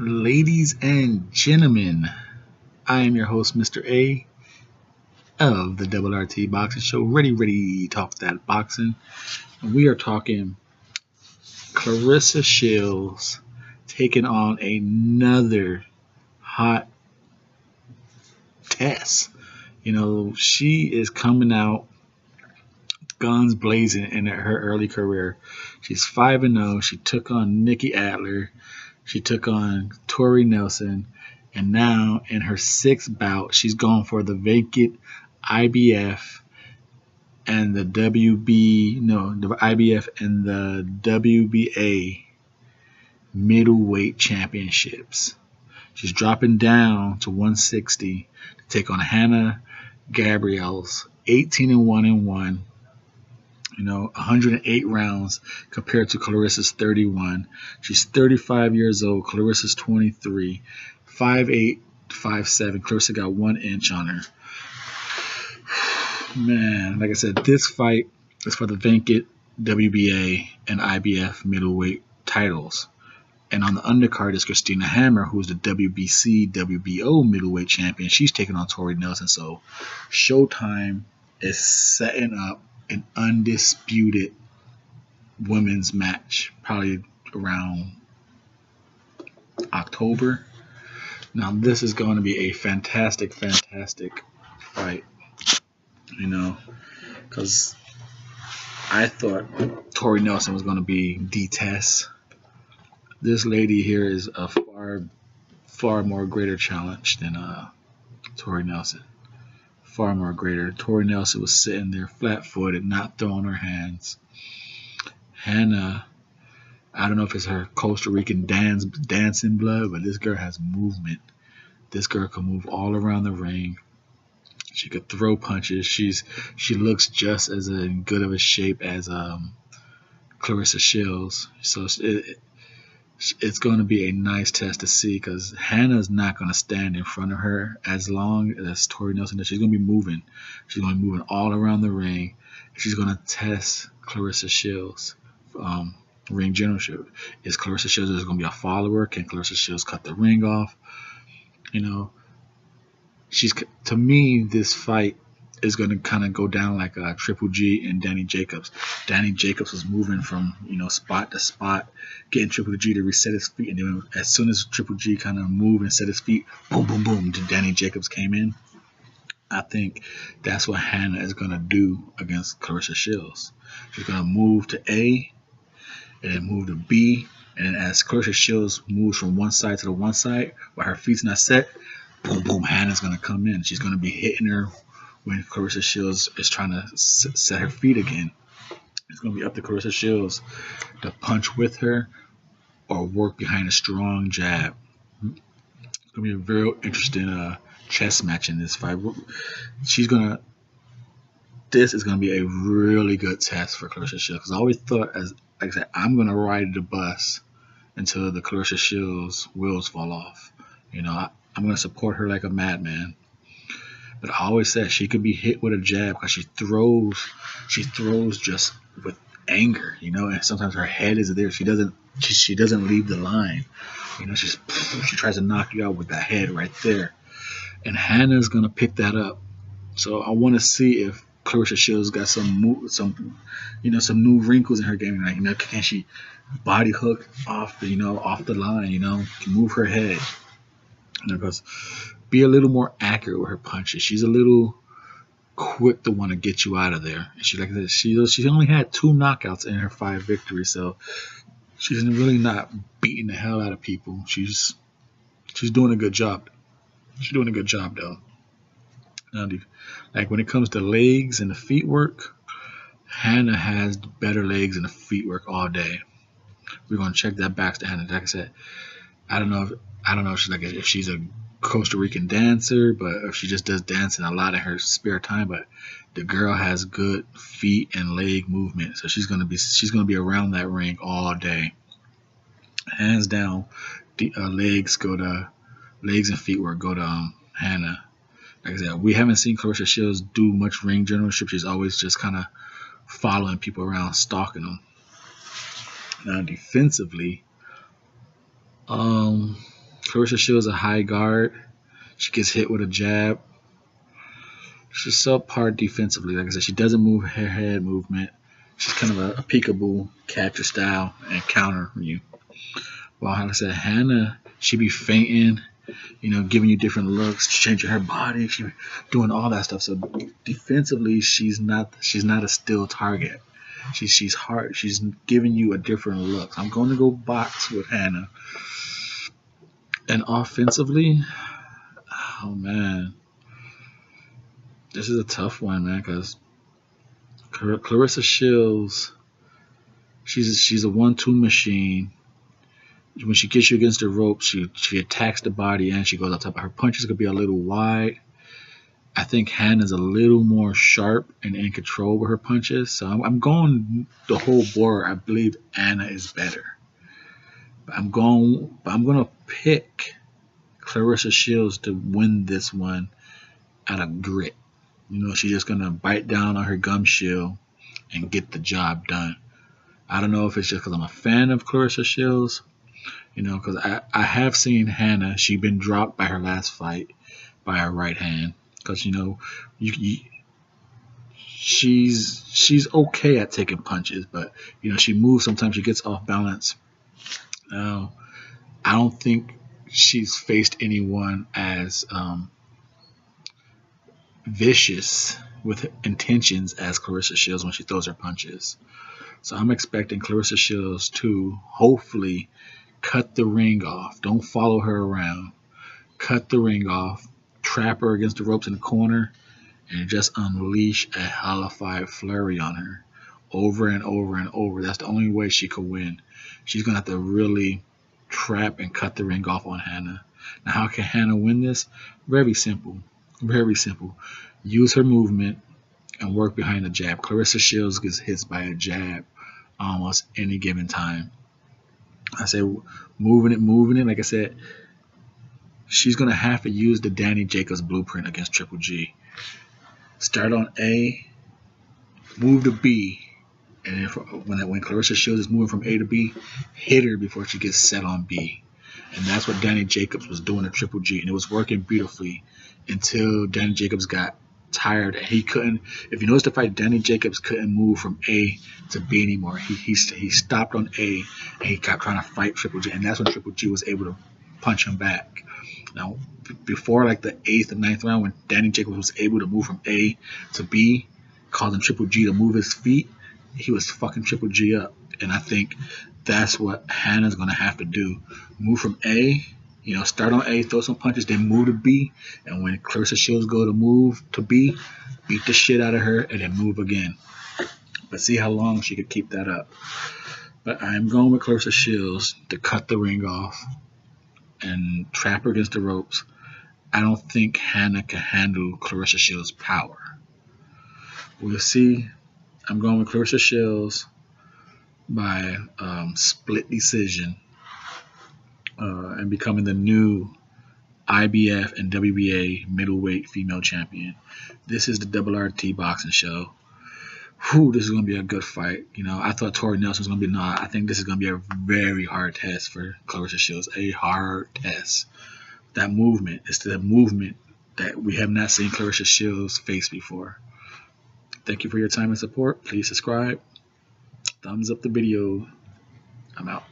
Ladies and gentlemen, I am your host, Mr.A of the RT Boxing Show, ready to talk that boxing. And we are talking Claressa Shields taking on another hot test. You know, she is coming out guns blazing in her early career. She's 5-0. She took on Nikki Adler. She took on Tori Nelson. And now in her sixth bout, she's going for the vacant IBF and the IBF and the WBA middleweight championships. She's dropping down to 160 to take on Hanna Gabriels, 18-1-1. 108 rounds compared to Claressa's 31. She's 35 years old. Claressa's 23. 5'8", 5'7". Claressa got 1 inch on her. Man, like I said, this fight is for the vacant WBA and IBF middleweight titles. And on the undercard is Christina Hammer, who's the WBC, WBO middleweight champion. She's taking on Tori Nelson. So Showtime is setting up an undisputed women's match, probably around October. Now, this is going to be a fantastic fight, because I thought Tori Nelson was going to be D-Test. This lady here is a far more greater challenge than Tori Nelson. Far more greater. Tori Nelson was sitting there flat-footed, not throwing her hands. Hanna, I don't know if it's her Costa Rican dancing blood, but this girl has movement. This girl can move all around the ring. She could throw punches. She looks just as in good of a shape as Claressa Shields. So it's going to be a nice test to see, because Hanna's not going to stand in front of her as long as Tori Nelson does. She's going to be moving. She's going to be moving all around the ring. She's going to test Claressa Shields' ring generalship. Is Claressa Shields going to be a follower? Can Claressa Shields cut the ring off? To me, this fight is going to kind of go down like Triple G and Danny Jacobs. Danny Jacobs was moving from spot to spot, getting Triple G to reset his feet, and then as soon as Triple G kind of moved and set his feet, boom, boom, boom, Danny Jacobs came in. I think that's what Hanna is going to do against Claressa Shields. She's going to move to A, and then move to B, and then as Claressa Shields moves from one side to the one side, while her feet's not set, boom, boom, Hanna's going to come in. She's going to be hitting her when Claressa Shields is trying to set her feet again. It's going to be up to Claressa Shields to punch with her or work behind a strong jab. It's going to be a very interesting chess match in this fight. This is going to be a really good test for Claressa Shields, because I always thought, like I said, I'm going to ride the bus until the Claressa Shields wheels fall off. I'm going to support her like a madman. But I always said she could be hit with a jab, because she throws just with anger, and sometimes her head is there. She doesn't leave the line. She tries to knock you out with that head right there. And Hanna's going to pick that up. So I want to see if Claressa Shields got some new wrinkles in her game. Can she body hook off the line, can move her head. Because be a little more accurate with her punches. She's a little quick to want to get you out of there. And she only had 2 knockouts in her 5 victories, so she's really not beating the hell out of people. She's doing a good job. She's doing a good job though. Now, like when it comes to legs and the feet work, Hanna has better legs and the feet work all day. We're gonna check that back to Hanna. Like I said, I don't know if she's a Costa Rican dancer, but if she just does dancing a lot in her spare time. But the girl has good feet and leg movement, so she's gonna be around that ring all day. Hands down, the legs and feet work go to Hanna. Like I said, we haven't seen Claressa Shields do much ring generalship. She's always just kind of following people around, stalking them. Now defensively, Claressa Shields a high guard. She gets hit with a jab. She's subpar defensively. Like I said, she doesn't move her head movement. She's kind of a peekaboo catcher style and counter you. Well, like I said, Hanna, she be feinting, giving you different looks, changing her body, she doing all that stuff. So defensively, she's not a still target. She's hard. She's giving you a different look. I'm going to go box with Hanna. And offensively, oh man, this is a tough one, man, because Claressa Shields, she's a 1-2 machine. When she gets you against the rope, she attacks the body and she goes up top. Her punches could be a little wide. I think Hanna's a little more sharp and in control with her punches. So I'm going the whole board. I believe Hanna is better. But I'm going to pick Claressa Shields to win this one out of grit. She's just going to bite down on her gum shield and get the job done. I don't know if it's just because I'm a fan of Claressa Shields, because I have seen Hanna. She's been dropped by her last fight by her right hand. Because, she's okay at taking punches, but, she moves sometimes. She gets off balance. I don't think she's faced anyone as vicious with intentions as Claressa Shields when she throws her punches. So I'm expecting Claressa Shields to hopefully cut the ring off. Don't follow her around. Cut the ring off. Trap her against the ropes in the corner and just unleash a hellified flurry on her over and over and over. That's the only way she could win. She's going to have to really trap and cut the ring off on Hanna. Now, how can Hanna win this? Very simple. Very simple. Use her movement and work behind the jab. Claressa Shields gets hit by a jab almost any given time. I say moving it. Like I said, she's going to have to use the Danny Jacobs blueprint against Triple G. Start on A, move to B, and when Claressa Shields is moving from A to B, hit her before she gets set on B. And that's what Danny Jacobs was doing to Triple G, and it was working beautifully until Danny Jacobs got tired and he couldn't. If you notice the fight, Danny Jacobs couldn't move from A to B anymore. He stopped on A and he kept trying to fight Triple G, and that's when Triple G was able to punch him back. Now, before like the 8th and 9th round, when Danny Jacobs was able to move from A to B, causing Triple G to move his feet, he was fucking Triple G up. And I think that's what Hanna's going to have to do. Move from A, start on A, throw some punches, then move to B. And when Claressa Shields go to move to B, beat the shit out of her and then move again. But see how long she could keep that up. But I'm going with Claressa Shields to cut the ring off and trap her against the ropes. I don't think Hanna can handle Claressa Shields' power. We'll see. I'm going with Claressa Shields by split decision and becoming the new IBF and WBA middleweight female champion. This is the RRT boxing show. This is going to be a good fight. I thought Tori Nelson was going to be I think this is going to be a very hard test for Claressa Shields. A hard test. That movement is the movement that we have not seen Claressa Shields face before. Thank you for your time and support. Please subscribe. Thumbs up the video. I'm out.